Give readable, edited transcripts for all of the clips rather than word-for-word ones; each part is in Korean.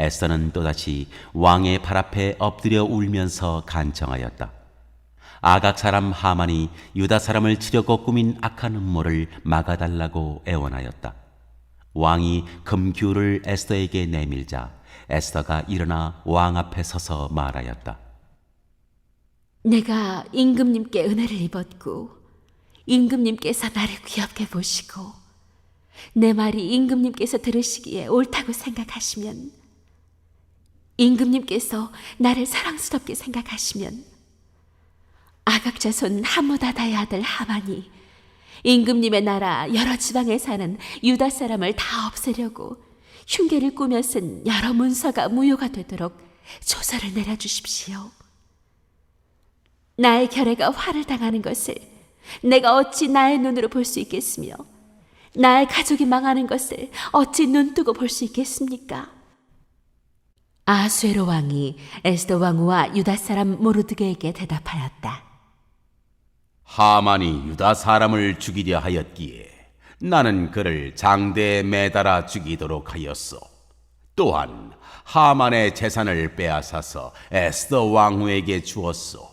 에스더는 또다시 왕의 발 앞에 엎드려 울면서 간청하였다. 아각 사람 하만이 유다 사람을 치려고 꾸민 악한 음모를 막아달라고 애원하였다. 왕이 금규를 에스더에게 내밀자 에스더가 일어나 왕 앞에 서서 말하였다. 내가 임금님께 은혜를 입었고 임금님께서 나를 귀엽게 보시고 내 말이 임금님께서 들으시기에 옳다고 생각하시면, 임금님께서 나를 사랑스럽게 생각하시면 아각 자손 함무다다의 아들 하만이 임금님의 나라 여러 지방에 사는 유다 사람을 다 없애려고 흉계를 꾸며 쓴 여러 문서가 무효가 되도록 조서를 내려주십시오. 나의 결애가 화를 당하는 것을 내가 어찌 나의 눈으로 볼 수 있겠으며 나의 가족이 망하는 것을 어찌 눈뜨고 볼 수 있겠습니까? 아수에로 왕이 에스더 왕후와 유다 사람 모르드게에게 대답하였다. 하만이 유다 사람을 죽이려 하였기에 나는 그를 장대에 매달아 죽이도록 하였소. 또한 하만의 재산을 빼앗아서 에스더 왕후에게 주었소.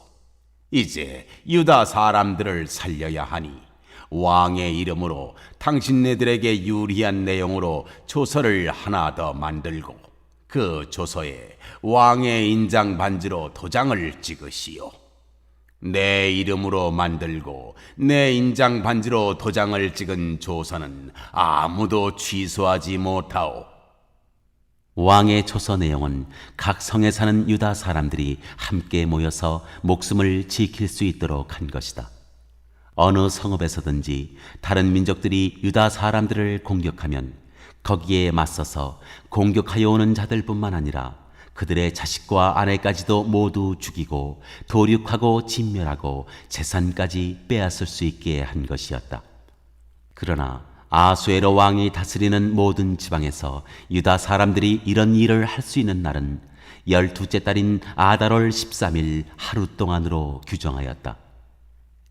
이제 유다 사람들을 살려야 하니 왕의 이름으로 당신네들에게 유리한 내용으로 조서를 하나 더 만들고 그 조서에 왕의 인장 반지로 도장을 찍으시오. 내 이름으로 만들고 내 인장 반지로 도장을 찍은 조서는 아무도 취소하지 못하오. 왕의 조서 내용은 각 성에 사는 유다 사람들이 함께 모여서 목숨을 지킬 수 있도록 한 것이다. 어느 성읍에서든지 다른 민족들이 유다 사람들을 공격하면 거기에 맞서서 공격하여 오는 자들뿐만 아니라 그들의 자식과 아내까지도 모두 죽이고 도륙하고 진멸하고 재산까지 빼앗을 수 있게 한 것이었다. 그러나 아수에로 왕이 다스리는 모든 지방에서 유다 사람들이 이런 일을 할 수 있는 날은 12째 달인 아달월 13일 하루 동안으로 규정하였다.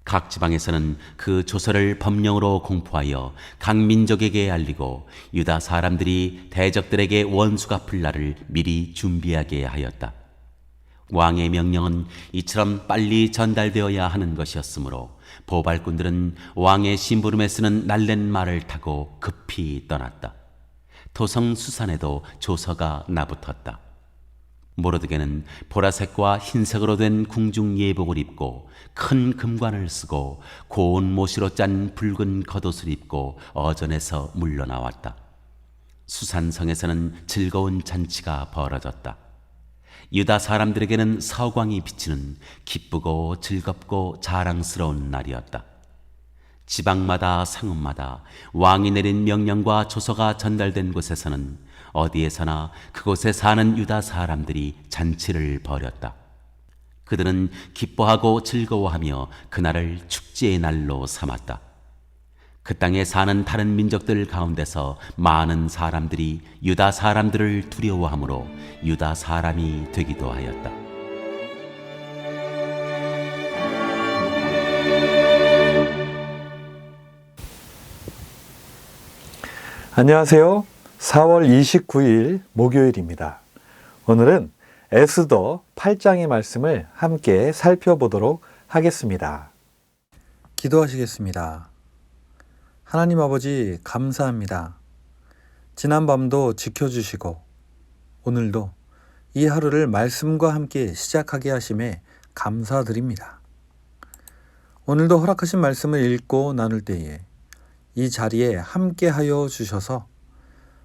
각 지방에서는 그 조서를 법령으로 공포하여 각 민족에게 알리고 유다 사람들이 대적들에게 원수 갚을 날을 미리 준비하게 하였다. 왕의 명령은 이처럼 빨리 전달되어야 하는 것이었으므로 보발꾼들은 왕의 심부름에 쓰는 날랜 말을 타고 급히 떠났다. 도성 수산에도 조서가 나붙었다. 모르드게는 보라색과 흰색으로 된 궁중 예복을 입고 큰 금관을 쓰고 고운 모시로 짠 붉은 겉옷을 입고 어전에서 물러나왔다. 수산성에서는 즐거운 잔치가 벌어졌다. 유다 사람들에게는 서광이 비치는 기쁘고 즐겁고 자랑스러운 날이었다. 지방마다 상읍마다 왕이 내린 명령과 조서가 전달된 곳에서는 어디에서나 그곳에 사는 유다 사람들이 잔치를 벌였다. 그들은 기뻐하고 즐거워하며 그날을 축제의 날로 삼았다. 그 땅에 사는 다른 민족들 가운데서 많은 사람들이 유다 사람들을 두려워하므로 유다 사람이 되기도 하였다. 안녕하세요. 4월 29일 목요일입니다. 오늘은 에스더 8장의 말씀을 함께 살펴보도록 하겠습니다. 기도하시겠습니다. 하나님 아버지 감사합니다. 지난밤도 지켜주시고 오늘도 이 하루를 말씀과 함께 시작하게 하심에 감사드립니다. 오늘도 허락하신 말씀을 읽고 나눌 때에 이 자리에 함께하여 주셔서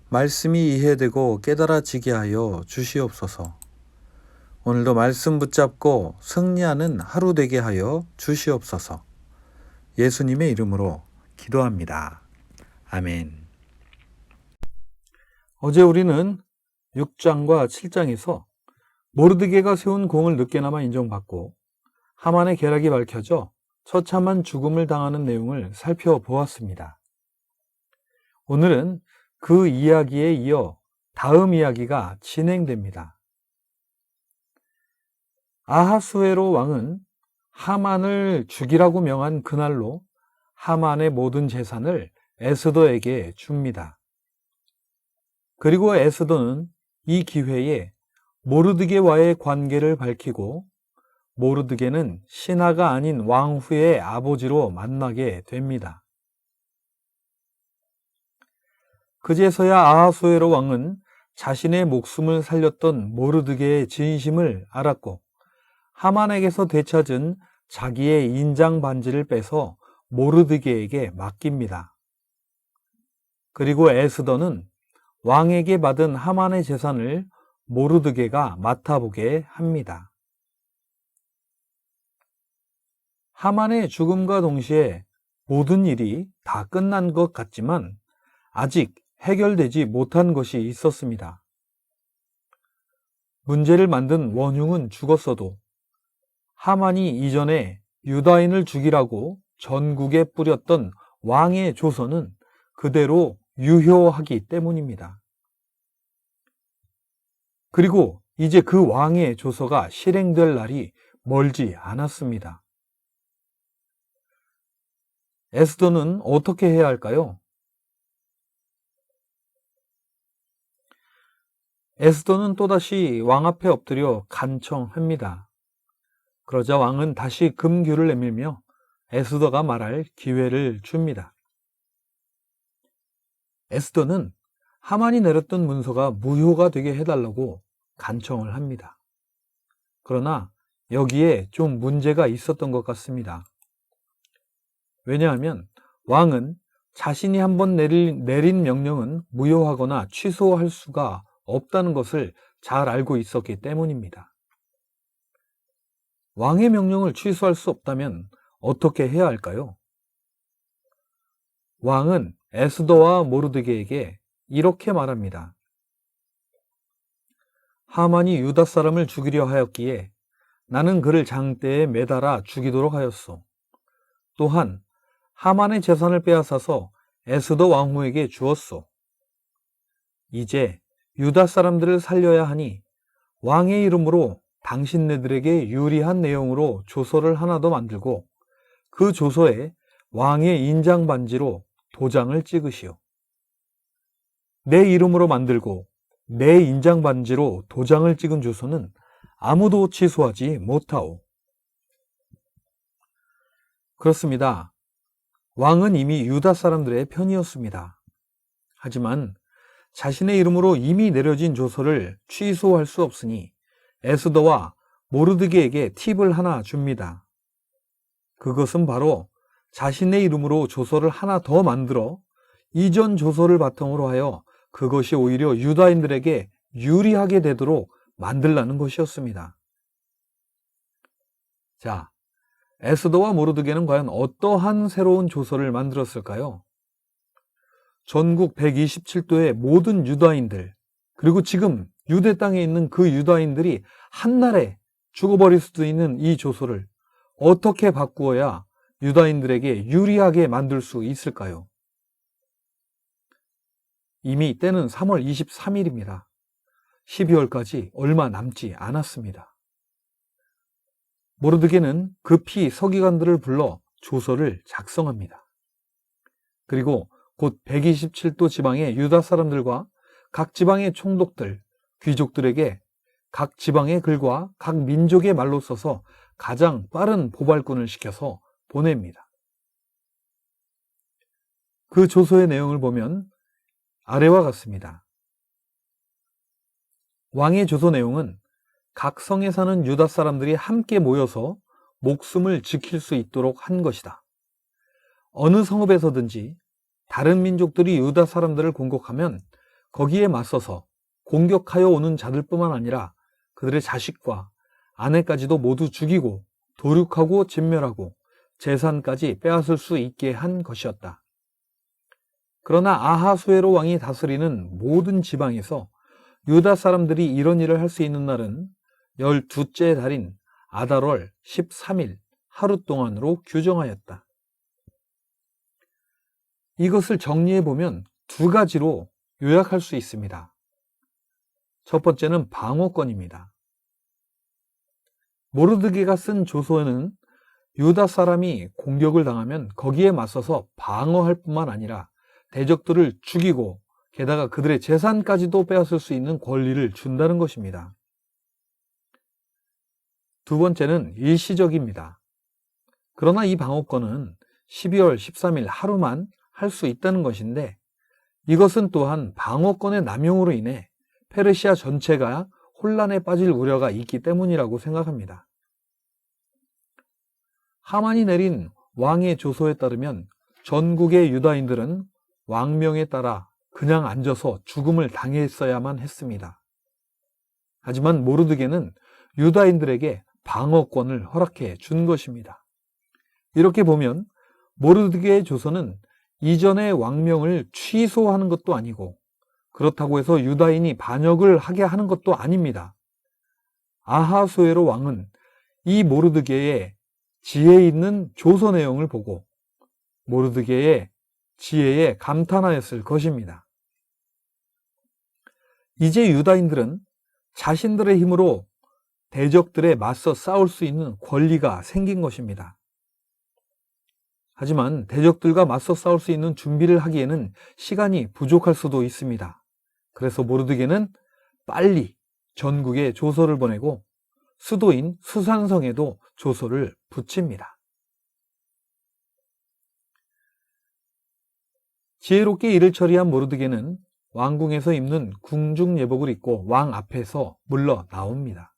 말씀이 이해되고 깨달아지게 하여 주시옵소서. 오늘도 말씀 붙잡고 승리하는 하루 되게 하여 주시옵소서. 예수님의 이름으로 기도합니다. 아멘. 어제 우리는 6장과 7장에서 모르드게가 세운 공을 늦게나마 인정받고 하만의 계략이 밝혀져 처참한 죽음을 당하는 내용을 살펴보았습니다. 오늘은 그 이야기에 이어 다음 이야기가 진행됩니다. 아하수에로 왕은 하만을 죽이라고 명한 그날로 하만의 모든 재산을 에스더에게 줍니다. 그리고 에스더는 이 기회에 모르드게와의 관계를 밝히고 모르드게는 신하가 아닌 왕후의 아버지로 만나게 됩니다. 그제서야 아하수에로 왕은 자신의 목숨을 살렸던 모르드게의 진심을 알았고 하만에게서 되찾은 자기의 인장 반지를 빼서 모르드게에게 맡깁니다. 그리고 에스더는 왕에게 받은 하만의 재산을 모르드게가 맡아보게 합니다. 하만의 죽음과 동시에 모든 일이 다 끝난 것 같지만 아직 해결되지 못한 것이 있었습니다. 문제를 만든 원흉은 죽었어도 하만이 이전에 유다인을 죽이라고 전국에 뿌렸던 왕의 조서는 그대로 유효하기 때문입니다. 그리고 이제 그 왕의 조서가 실행될 날이 멀지 않았습니다. 에스더는 어떻게 해야 할까요? 에스더는 또다시 왕 앞에 엎드려 간청합니다. 그러자 왕은 다시 금규를 내밀며 에스더가 말할 기회를 줍니다. 에스더는 하만이 내렸던 문서가 무효가 되게 해달라고 간청을 합니다. 그러나 여기에 좀 문제가 있었던 것 같습니다. 왜냐하면 왕은 자신이 한번 내린 명령은 무효하거나 취소할 수가 없다는 것을 잘 알고 있었기 때문입니다. 왕의 명령을 취소할 수 없다면 어떻게 해야 할까요? 왕은 에스더와 모르드게에게 이렇게 말합니다. 하만이 유다 사람을 죽이려 하였기에 나는 그를 장대에 매달아 죽이도록 하였소. 또한 하만의 재산을 빼앗아서 에스더 왕후에게 주었소. 이제 유다 사람들을 살려야 하니 왕의 이름으로 당신네들에게 유리한 내용으로 조서를 하나 더 만들고 그 조서에 왕의 인장 반지로 도장을 찍으시오. 내 이름으로 만들고 내 인장 반지로 도장을 찍은 조서는 아무도 취소하지 못하오. 그렇습니다. 왕은 이미 유다 사람들의 편이었습니다. 하지만 자신의 이름으로 이미 내려진 조서를 취소할 수 없으니 에스더와 모르드게에게 팁을 하나 줍니다. 그것은 바로 자신의 이름으로 조서를 하나 더 만들어 이전 조서를 바탕으로 하여 그것이 오히려 유다인들에게 유리하게 되도록 만들라는 것이었습니다. 자, 에스더와 모르드게는 과연 어떠한 새로운 조서를 만들었을까요? 전국 127도의 모든 유다인들, 그리고 지금 유대 땅에 있는 그 유다인들이 한날에 죽어버릴 수도 있는 이 조서를 어떻게 바꾸어야 유다인들에게 유리하게 만들 수 있을까요? 이미 때는 3월 23일입니다. 12월까지 얼마 남지 않았습니다. 모르드게는 급히 서기관들을 불러 조서를 작성합니다. 그리고 곧 127도 지방의 유다 사람들과 각 지방의 총독들, 귀족들에게 각 지방의 글과 각 민족의 말로 써서 가장 빠른 보발꾼을 시켜서 보냅니다. 그 조서의 내용을 보면 아래와 같습니다. 왕의 조서 내용은 각 성에 사는 유다 사람들이 함께 모여서 목숨을 지킬 수 있도록 한 것이다. 어느 성읍에서든지 다른 민족들이 유다 사람들을 공격하면 거기에 맞서서 공격하여 오는 자들뿐만 아니라 그들의 자식과 아내까지도 모두 죽이고 도륙하고 진멸하고 재산까지 빼앗을 수 있게 한 것이었다. 그러나 아하수에로 왕이 다스리는 모든 지방에서 유다 사람들이 이런 일을 할 수 있는 날은 12째 달인 아달월 13일 하루 동안으로 규정하였다. 이것을 정리해보면 두 가지로 요약할 수 있습니다. 첫 번째는 방어권입니다. 모르드게가 쓴 조서에는 유다 사람이 공격을 당하면 거기에 맞서서 방어할 뿐만 아니라 대적들을 죽이고 게다가 그들의 재산까지도 빼앗을 수 있는 권리를 준다는 것입니다. 두 번째는 일시적입니다. 그러나 이 방어권은 12월 13일 하루만 할 수 있다는 것인데, 이것은 또한 방어권의 남용으로 인해 페르시아 전체가 혼란에 빠질 우려가 있기 때문이라고 생각합니다. 하만이 내린 왕의 조서에 따르면 전국의 유다인들은 왕명에 따라 그냥 앉아서 죽음을 당했어야만 했습니다. 하지만 모르드게는 유다인들에게 방어권을 허락해 준 것입니다. 이렇게 보면 모르드게의 조서는 이전의 왕명을 취소하는 것도 아니고, 그렇다고 해서 유다인이 반역을 하게 하는 것도 아닙니다. 아하수에로 왕은 이 모르드게의 지혜 있는 조서 내용을 보고 모르드게의 지혜에 감탄하였을 것입니다. 이제 유다인들은 자신들의 힘으로 대적들에 맞서 싸울 수 있는 권리가 생긴 것입니다. 하지만 대적들과 맞서 싸울 수 있는 준비를 하기에는 시간이 부족할 수도 있습니다. 그래서 모르드게는 빨리 전국에 조서를 보내고 수도인 수산성에도 조서를 붙입니다. 지혜롭게 일을 처리한 모르드게는 왕궁에서 입는 궁중 예복을 입고 왕 앞에서 물러 나옵니다.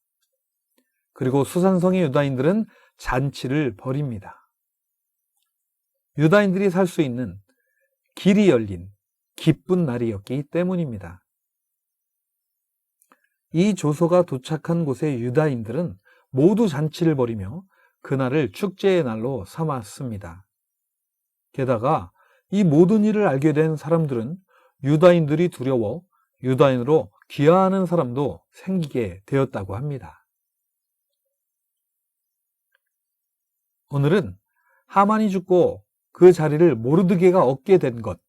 그리고 수산성의 유다인들은 잔치를 벌입니다. 유다인들이 살 수 있는 길이 열린 기쁜 날이었기 때문입니다. 이 조서가 도착한 곳의 유다인들은 모두 잔치를 벌이며 그날을 축제의 날로 삼았습니다. 게다가 이 모든 일을 알게 된 사람들은 유다인들이 두려워 유다인으로 귀화하는 사람도 생기게 되었다고 합니다. 오늘은 하만이 죽고 그 자리를 모르드게가 얻게 된 것,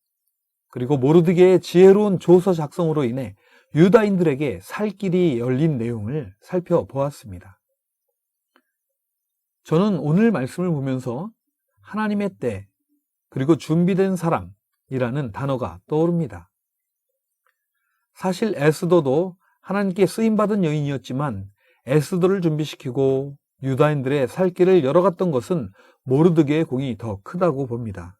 그리고 모르드게의 지혜로운 조서 작성으로 인해 유다인들에게 살 길이 열린 내용을 살펴보았습니다. 저는 오늘 말씀을 보면서 하나님의 때, 그리고 준비된 사람이라는 단어가 떠오릅니다. 사실 에스더도 하나님께 쓰임받은 여인이었지만 에스더를 준비시키고 유다인들의 살 길을 열어갔던 것은 모르드게의 공이 더 크다고 봅니다.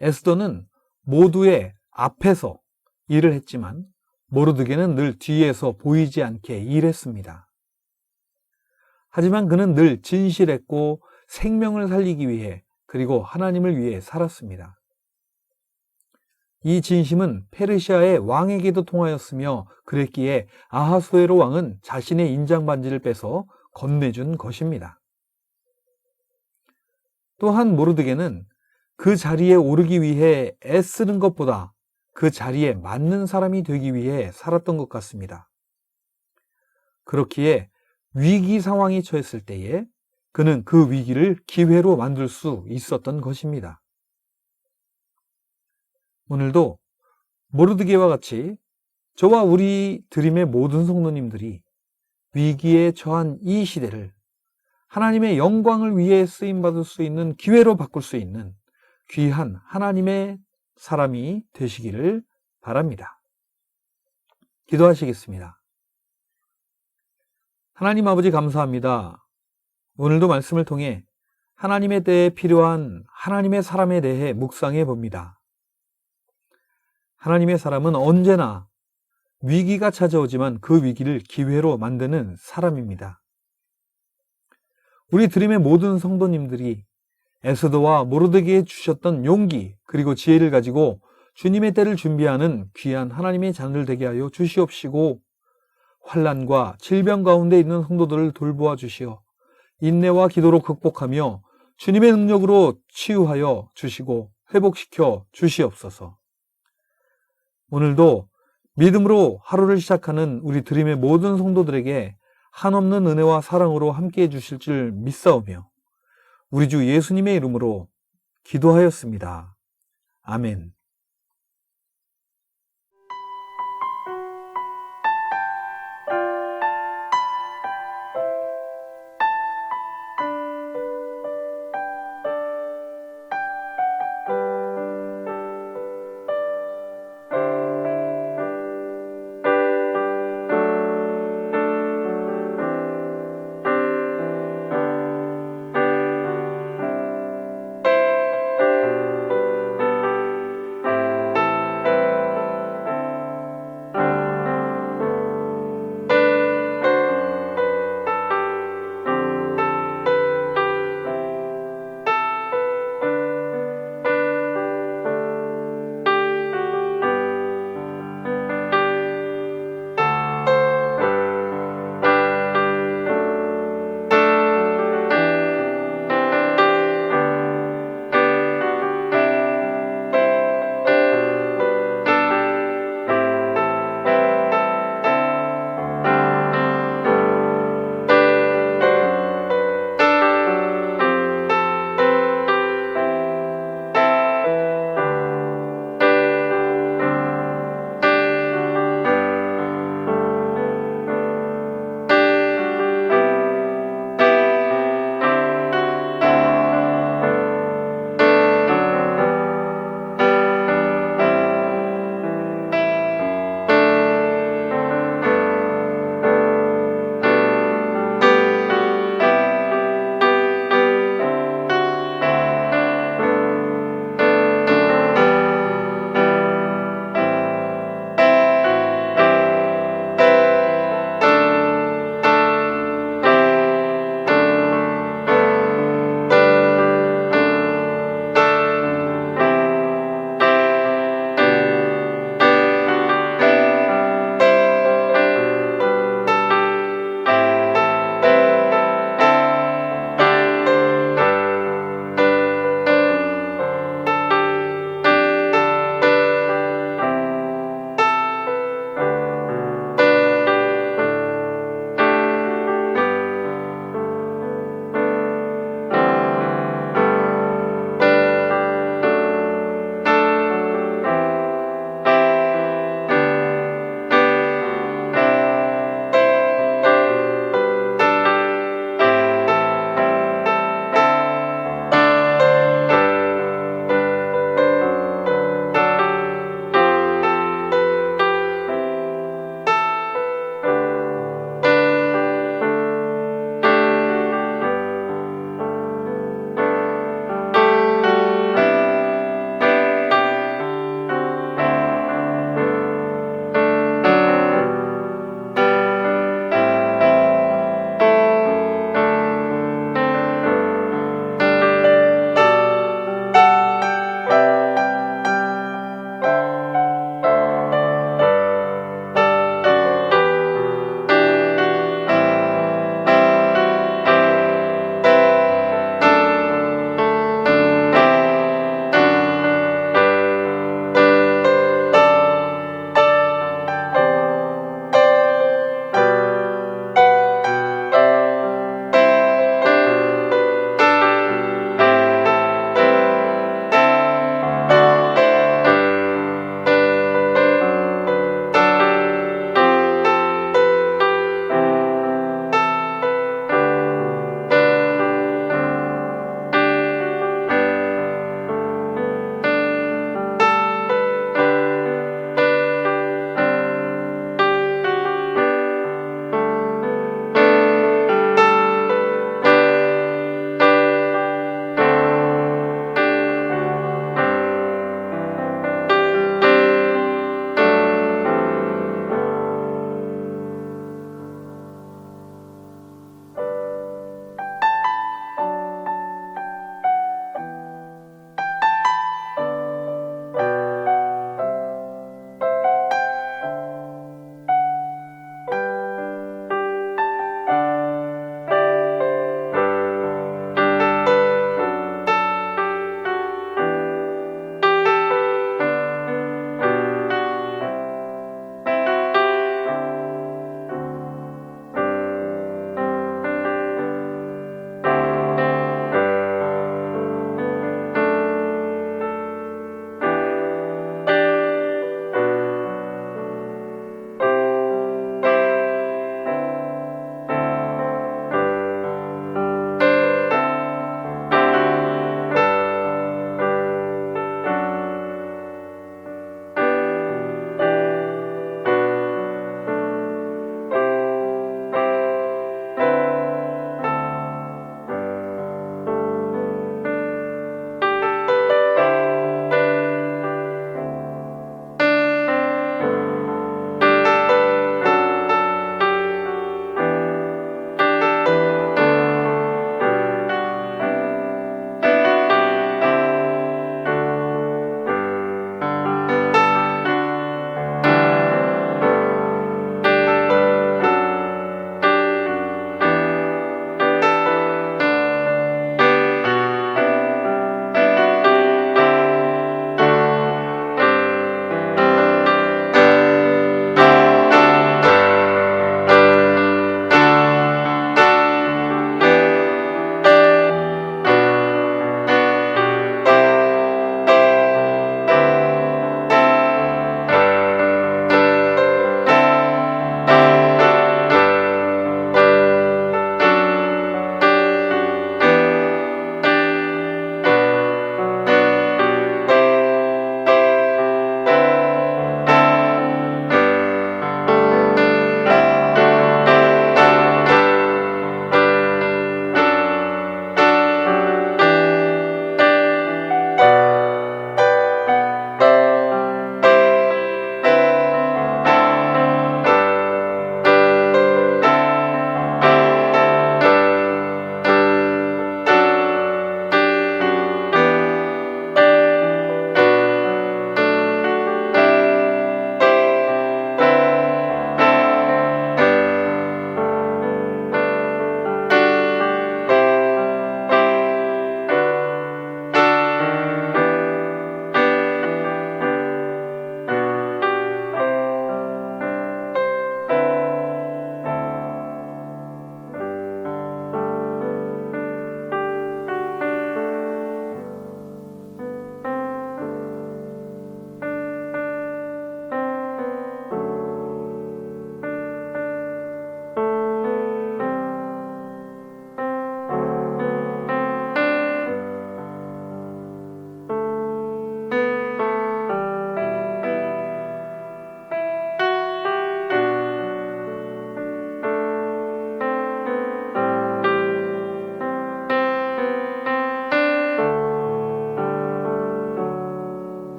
에스더는 모두의 앞에서 일을 했지만 모르드게는 늘 뒤에서 보이지 않게 일했습니다. 하지만 그는 늘 진실했고 생명을 살리기 위해, 그리고 하나님을 위해 살았습니다. 이 진심은 페르시아의 왕에게도 통하였으며 그랬기에 아하수에로 왕은 자신의 인장반지를 빼서 건네준 것입니다. 또한 모르드게는 그 자리에 오르기 위해 애쓰는 것보다 그 자리에 맞는 사람이 되기 위해 살았던 것 같습니다. 그렇기에 위기 상황이 처했을 때에 그는 그 위기를 기회로 만들 수 있었던 것입니다. 오늘도 모르드게와 같이 저와 우리 드림의 모든 성도님들이 위기에 처한 이 시대를 하나님의 영광을 위해 쓰임받을 수 있는 기회로 바꿀 수 있는 귀한 하나님의 사람이 되시기를 바랍니다. 기도하시겠습니다. 하나님 아버지 감사합니다. 오늘도 말씀을 통해 하나님의 때에 필요한 하나님의 사람에 대해 묵상해 봅니다. 하나님의 사람은 언제나 위기가 찾아오지만 그 위기를 기회로 만드는 사람입니다. 우리 드림의 모든 성도님들이 에스더와 모르드게에 주셨던 용기 그리고 지혜를 가지고 주님의 때를 준비하는 귀한 하나님의 자녀들 되게 하여 주시옵시고, 환난과 질병 가운데 있는 성도들을 돌보아 주시어 인내와 기도로 극복하며 주님의 능력으로 치유하여 주시고 회복시켜 주시옵소서. 오늘도 믿음으로 하루를 시작하는 우리 드림의 모든 성도들에게 한없는 은혜와 사랑으로 함께해 주실 줄 믿사오며 우리 주 예수님의 이름으로 기도하였습니다. 아멘.